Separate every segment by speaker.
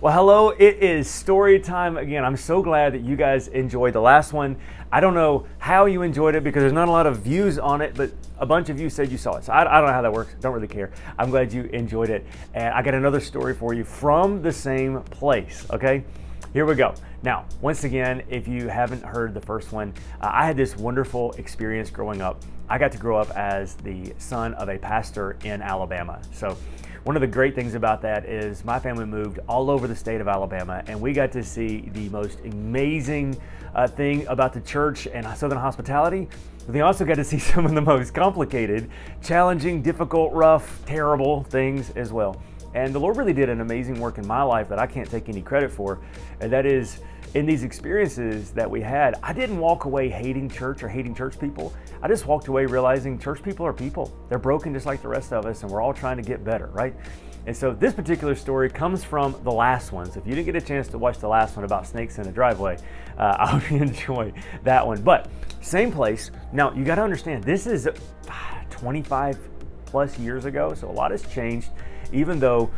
Speaker 1: Well, hello, it is story time again. I'm so glad that you guys enjoyed the last one. I don't know how you enjoyed it because there's not a lot of views on it, but a bunch of you said you saw it. So I don't know how that works. Don't really care. I'm glad you enjoyed it. And I got another story for you from the same place, okay? Here we go. Now, once again, if you haven't heard the first one, I had this wonderful experience growing up. I got to grow up as the son of a pastor in Alabama. So one of the great things about that is my family moved all over the state of Alabama, and we got to see the most amazing thing about the church and Southern hospitality. We also got to see some of the most complicated, challenging, difficult, rough, terrible things as well. And the Lord really did an amazing work in my life that I can't take any credit for, and that is in these experiences that we had, I didn't walk away hating church or hating church people. I just walked away realizing church people are people. They're broken just like the rest of us, and we're all trying to get better, right? And so this particular story comes from the last one. So if you didn't get a chance to watch the last one about snakes in a driveway, I hope you enjoy that one. But same place. Now, you got to understand, this is 25 plus years ago, so a lot has changed, even though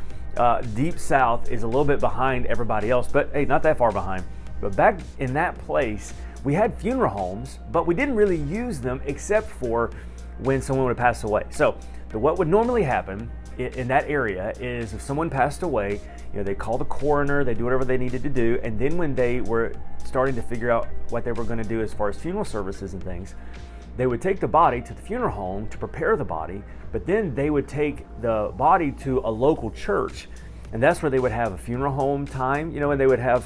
Speaker 1: Deep South is a little bit behind everybody else, but hey, not that far behind. But back in that place, we had funeral homes, but we didn't really use them except for when someone would pass away. So what would normally happen in that area is if someone passed away, they call the coroner, they do whatever they needed to do, and then when they were starting to figure out what they were going to do as far as funeral services and things, they would take the body to the funeral home to prepare the body, but then they would take the body to a local church, and that's where they would have a funeral home time, and they would have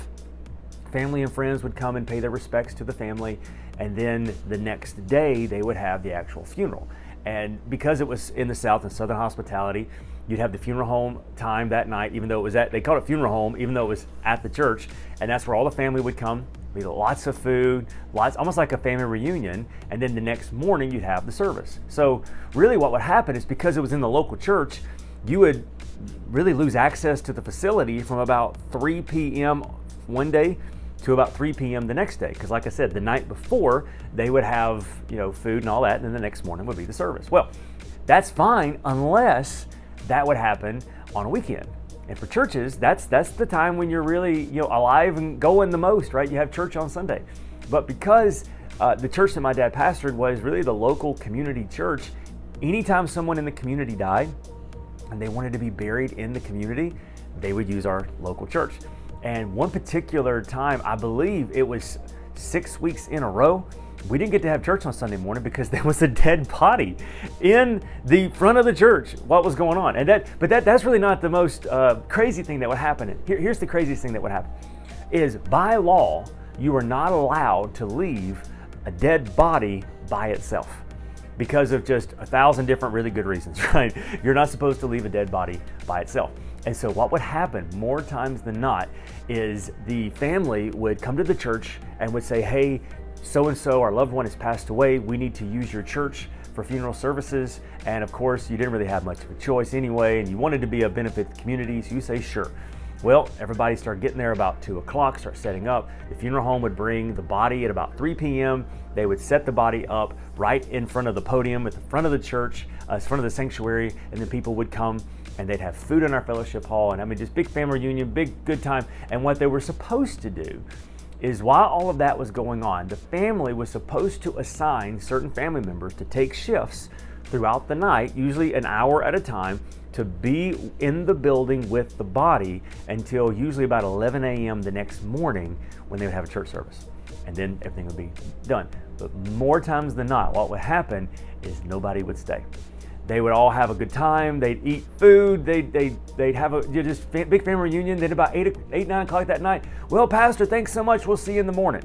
Speaker 1: family and friends would come and pay their respects to the family, and then the next day they would have the actual funeral. And because it was in the South and Southern hospitality, you'd have the funeral home time that night, even though it was they called it funeral home, even though it was at the church, and that's where all the family would come. We'd have lots of food, almost like a family reunion, and then the next morning you'd have the service. So really what would happen is because it was in the local church, you would really lose access to the facility from about 3 p.m. one day to about 3 p.m. the next day. Because like I said, the night before, they would have food and all that, and then the next morning would be the service. Well, that's fine unless that would happen on a weekend. And for churches, that's the time when you're really alive and going the most, right? You have church on Sunday. But because the church that my dad pastored was really the local community church, anytime someone in the community died and they wanted to be buried in the community, they would use our local church. And one particular time, I believe it was 6 weeks in a row, we didn't get to have church on Sunday morning because there was a dead body in the front of the church. What was going on? And that's really not the most crazy thing that would happen. Here's the craziest thing that would happen is by law, you are not allowed to leave a dead body by itself because of just 1,000 different really good reasons, right? You're not supposed to leave a dead body by itself. And so what would happen more times than not is the family would come to the church and would say, hey, so-and-so, our loved one has passed away. We need to use your church for funeral services. And of course, you didn't really have much of a choice anyway, and you wanted to be a benefit to the community, so you say, sure. Well, everybody started getting there about 2 o'clock, start setting up. The funeral home would bring the body at about 3 p.m. They would set the body up right in front of the podium at the front of the church, in front of the sanctuary, and then people would come and they'd have food in our fellowship hall. And just big family reunion, big good time. And what they were supposed to do is while all of that was going on, the family was supposed to assign certain family members to take shifts throughout the night, usually an hour at a time, to be in the building with the body until usually about 11 a.m. the next morning when they would have a church service. And then everything would be done. But more times than not, what would happen is nobody would stay. They would all have a good time. They'd eat food. They'd have a big family reunion. Then about 9 o'clock that night, well, Pastor, thanks so much. We'll see you in the morning.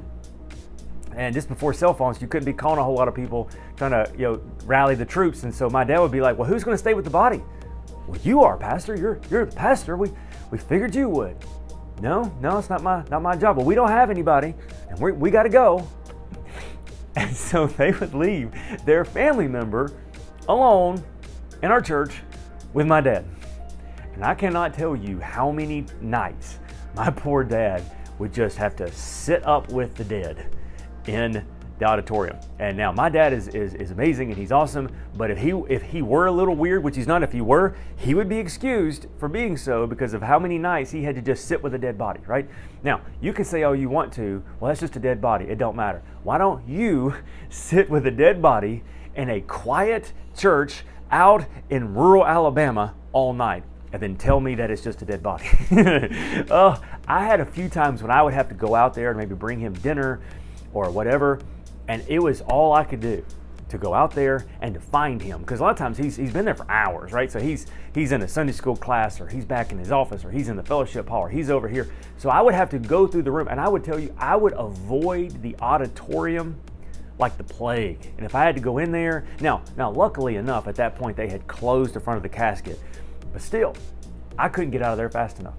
Speaker 1: And just before cell phones, you couldn't be calling a whole lot of people trying to rally the troops. And so my dad would be like, well, who's going to stay with the body? Well, you are, Pastor. You're the pastor. We figured you would. No, it's not my job. Well, we don't have anybody, and we got to go. And so they would leave their family member alone in our church with my dad. And I cannot tell you how many nights my poor dad would just have to sit up with the dead in the auditorium. And now my dad is amazing and he's awesome, but if he were a little weird, which he's not, if he were, he would be excused for being so because of how many nights he had to just sit with a dead body, right? Now, you can say, oh, you want to, well, that's just a dead body, it don't matter. Why don't you sit with a dead body in a quiet church out in rural Alabama all night and then tell me that it's just a dead body? I had a few times when I would have to go out there and maybe bring him dinner or whatever, and it was all I could do to go out there and to find him, because a lot of times he's been there for hours, right? So he's in a Sunday school class, or he's back in his office, or he's in the fellowship hall, or he's over here. So I would have to go through the room, and I would tell you, I would avoid the auditorium like the plague. And if I had to go in there, now luckily enough, at that point they had closed the front of the casket, but still, I couldn't get out of there fast enough.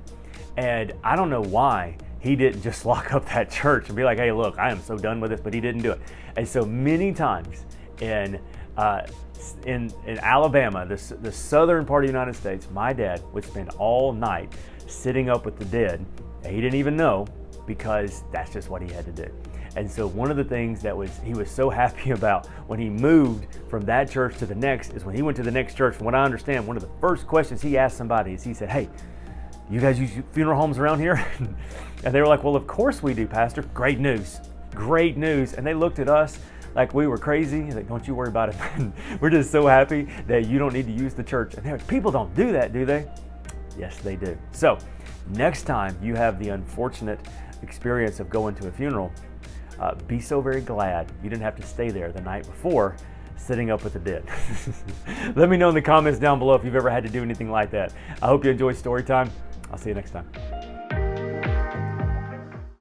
Speaker 1: And I don't know why he didn't just lock up that church and be like, hey, look, I am so done with this, but he didn't do it. And so many times in Alabama, the southern part of the United States, my dad would spend all night sitting up with the dead. And he didn't even know, because that's just what he had to do. And so one of the things that he was so happy about when he moved from that church to the next is when he went to the next church, from what I understand, one of the first questions he asked somebody is, he said, hey, you guys use funeral homes around here? And they were like, well, of course we do, Pastor. Great news. Great news. And they looked at us like we were crazy. Like, don't you worry about it. We're just so happy that you don't need to use the church. And like, people don't do that, do they? Yes, they do. So next time you have the unfortunate experience of going to a funeral, be so very glad you didn't have to stay there the night before sitting up with the dead. Let me know in the comments down below if you've ever had to do anything like that. I hope you enjoyed Storytime. I'll see you next time.